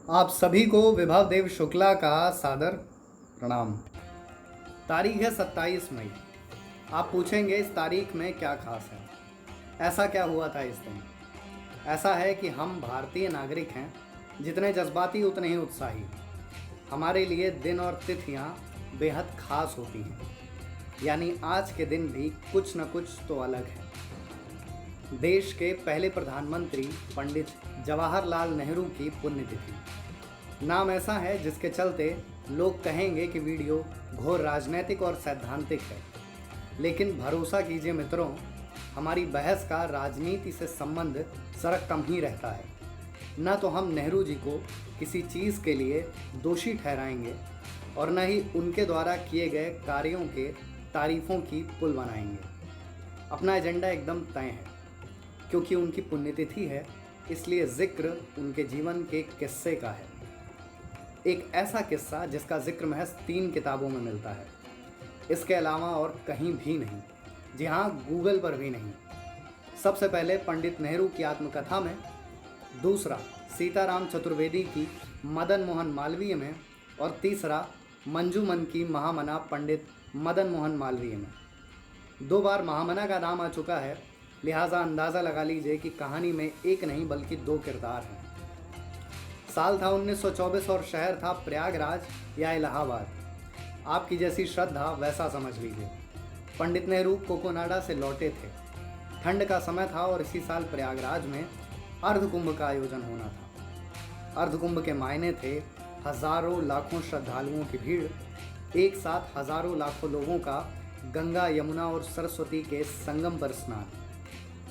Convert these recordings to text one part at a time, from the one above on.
आप सभी को विभव देव शुक्ला का सादर प्रणाम। तारीख है 27 मई। आप पूछेंगे इस तारीख में क्या खास है, ऐसा क्या हुआ था इस दिन। ऐसा है कि हम भारतीय नागरिक हैं, जितने जज्बाती उतने ही उत्साही। हमारे लिए दिन और तिथियां बेहद खास होती हैं, यानी आज के दिन भी कुछ न कुछ तो अलग है। देश के पहले प्रधानमंत्री पंडित जवाहरलाल नेहरू की पुण्यतिथि। नाम ऐसा है जिसके चलते लोग कहेंगे कि वीडियो घोर राजनीतिक और सैद्धांतिक है, लेकिन भरोसा कीजिए मित्रों, हमारी बहस का राजनीति से संबंध जरा कम ही रहता है। न तो हम नेहरू जी को किसी चीज़ के लिए दोषी ठहराएंगे और न ही उनके द्वारा किए गए कार्यों के तारीफों की पुल बनाएंगे। अपना एजेंडा एकदम तय है, क्योंकि उनकी पुण्यतिथि है, इसलिए जिक्र उनके जीवन के किस्से का है। एक ऐसा किस्सा जिसका जिक्र महज 3 किताबों में मिलता है, इसके अलावा और कहीं भी नहीं। जी हाँ, गूगल पर भी नहीं। सबसे पहले पंडित नेहरू की आत्मकथा में, दूसरा सीताराम चतुर्वेदी की मदन मोहन मालवीय में, और तीसरा मंजूमन की महामना पंडित मदन मोहन मालवीय में। 2 बार महामना का नाम आ चुका है, लिहाजा अंदाज़ा लगा लीजिए कि कहानी में एक नहीं बल्कि 2 किरदार हैं। साल था 1924 और शहर था प्रयागराज या इलाहाबाद। आपकी जैसी श्रद्धा वैसा समझ लीजिए। पंडित नेहरू कोकोनाडा से लौटे थे। ठंड का समय था और इसी साल प्रयागराज में अर्धकुंभ का आयोजन होना था। अर्धकुंभ के मायने थे हजारों लाखों श्रद्धालुओं की भीड़, एक साथ हजारों लाखों लोगों का गंगा, यमुना और सरस्वती के संगम पर स्नान।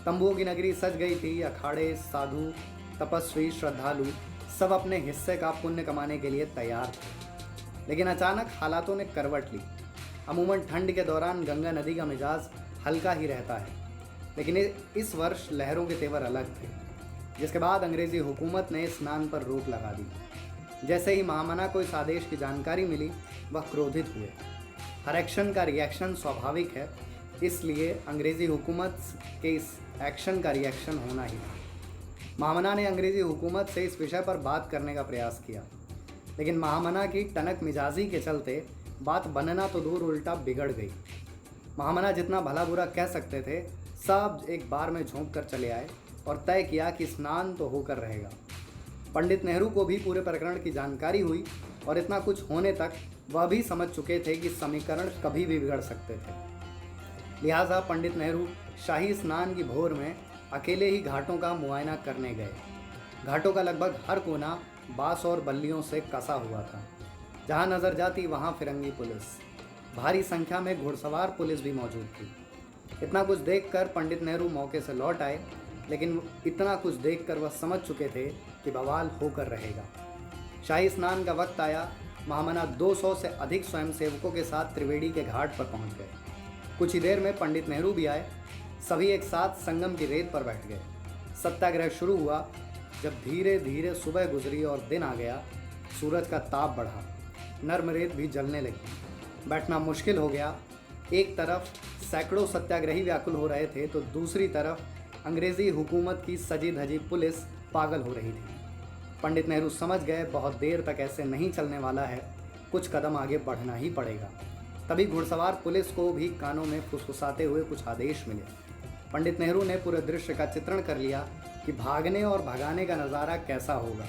तंबुओं की नगरी सज गई थी। अखाड़े, साधु, तपस्वी, श्रद्धालु सब अपने हिस्से का पुण्य कमाने के लिए तैयार थे। लेकिन अचानक हालातों ने करवट ली। अमूमन ठंड के दौरान गंगा नदी का मिजाज हल्का ही रहता है, लेकिन इस वर्ष लहरों के तेवर अलग थे, जिसके बाद अंग्रेजी हुकूमत ने स्नान पर रोक लगा दी। जैसे ही महामना को इस आदेश की जानकारी मिली, वह क्रोधित हुए। हर एक्शन का रिएक्शन स्वाभाविक है, इसलिए अंग्रेजी हुकूमत के इस एक्शन का रिएक्शन होना ही था। महामना ने अंग्रेजी हुकूमत से इस विषय पर बात करने का प्रयास किया, लेकिन महामना की टनक मिजाजी के चलते बात बनना तो दूर, उल्टा बिगड़ गई। महामना जितना भला बुरा कह सकते थे, सब एक बार में झोंक कर चले आए और तय किया कि स्नान तो होकर रहेगा। पंडित नेहरू को भी पूरे प्रकरण की जानकारी हुई और इतना कुछ होने तक वह भी समझ चुके थे कि समीकरण कभी भी बिगड़ सकते थे। लिहाजा पंडित नेहरू शाही स्नान की भोर में अकेले ही घाटों का मुआयना करने गए। घाटों का लगभग हर कोना बांस और बल्लियों से कसा हुआ था। जहां नज़र जाती वहां फिरंगी पुलिस, भारी संख्या में घुड़सवार पुलिस भी मौजूद थी। इतना कुछ देखकर पंडित नेहरू मौके से लौट आए, लेकिन इतना कुछ देखकर वह समझ चुके थे कि बवाल होकर रहेगा। शाही स्नान का वक्त आया। महामना 200 से अधिक स्वयंसेवकों के साथ त्रिवेणी के घाट पर पहुंच गए। कुछ ही देर में पंडित नेहरू भी आए। सभी एक साथ संगम की रेत पर बैठ गए। सत्याग्रह शुरू हुआ। जब धीरे धीरे सुबह गुजरी और दिन आ गया, सूरज का ताप बढ़ा, नर्म रेत भी जलने लगी। बैठना मुश्किल हो गया। एक तरफ सैकड़ों सत्याग्रही व्याकुल हो रहे थे, तो दूसरी तरफ अंग्रेजी हुकूमत की सजी धजी पुलिस पागल हो रही थी। पंडित नेहरू समझ गए बहुत देर तक ऐसे नहीं चलने वाला है, कुछ कदम आगे बढ़ना ही पड़ेगा। तभी घुड़सवार पुलिस को भी कानों में फुसफुसाते हुए कुछ आदेश मिले। पंडित नेहरू ने पूरे दृश्य का चित्रण कर लिया कि भागने और भगाने का नज़ारा कैसा होगा।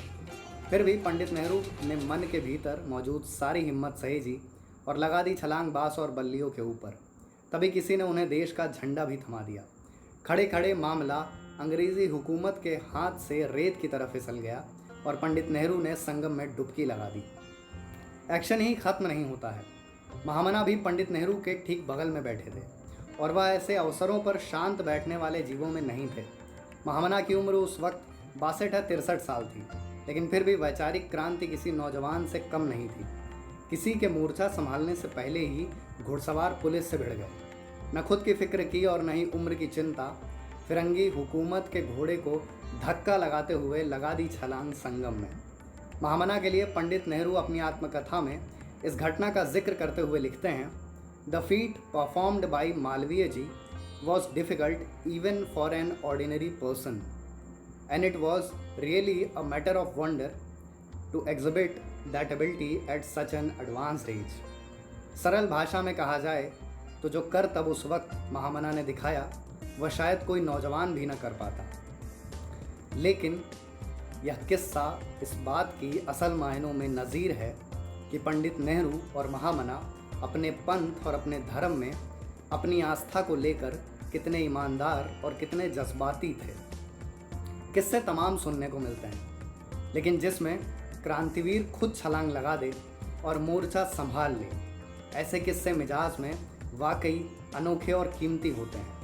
फिर भी पंडित नेहरू ने मन के भीतर मौजूद सारी हिम्मत सहेजी और लगा दी छलांग बांस और बल्लियों के ऊपर। तभी किसी ने उन्हें देश का झंडा भी थमा दिया। खड़े खड़े मामला अंग्रेजी हुकूमत के हाथ से रेत की तरफ फिसल गया और पंडित नेहरू ने संगम में डुबकी लगा दी। एक्शन ही खत्म नहीं होता है। महामना भी पंडित नेहरू के ठीक बगल में बैठे थे और वह ऐसे अवसरों पर शांत बैठने वाले जीवों में नहीं थे। महामना की उम्र उस वक्त 62 या 63 साल थी, लेकिन फिर भी वैचारिक क्रांति किसी नौजवान से कम नहीं थी। किसी के मूर्छा संभालने से पहले ही घुड़सवार पुलिस से भिड़ गए। न खुद की फिक्र की और न ही उम्र की चिंता। फिरंगी हुकूमत के घोड़े को धक्का लगाते हुए लगा दी छलांग संगम में। महामना के लिए पंडित नेहरू अपनी आत्मकथा में इस घटना का जिक्र करते हुए लिखते हैं, the feat performed by Malaviya ji was difficult even for an ordinary person, and it was really a matter of wonder to exhibit that ability at such an advanced age. सरल भाषा में कहा जाए तो जो कर तब उस वक्त महामना ने दिखाया वह शायद कोई नौजवान भी न कर पाता। लेकिन यह किस्सा इस बात की असल मायनों में नज़ीर है कि पंडित नेहरू और महामना अपने पंथ और अपने धर्म में अपनी आस्था को लेकर कितने ईमानदार और कितने जज्बाती थे। किस्से तमाम सुनने को मिलते हैं, लेकिन जिसमें क्रांतिवीर खुद छलांग लगा दे और मोर्चा संभाल ले, ऐसे किस्से मिजाज में वाकई अनोखे और कीमती होते हैं।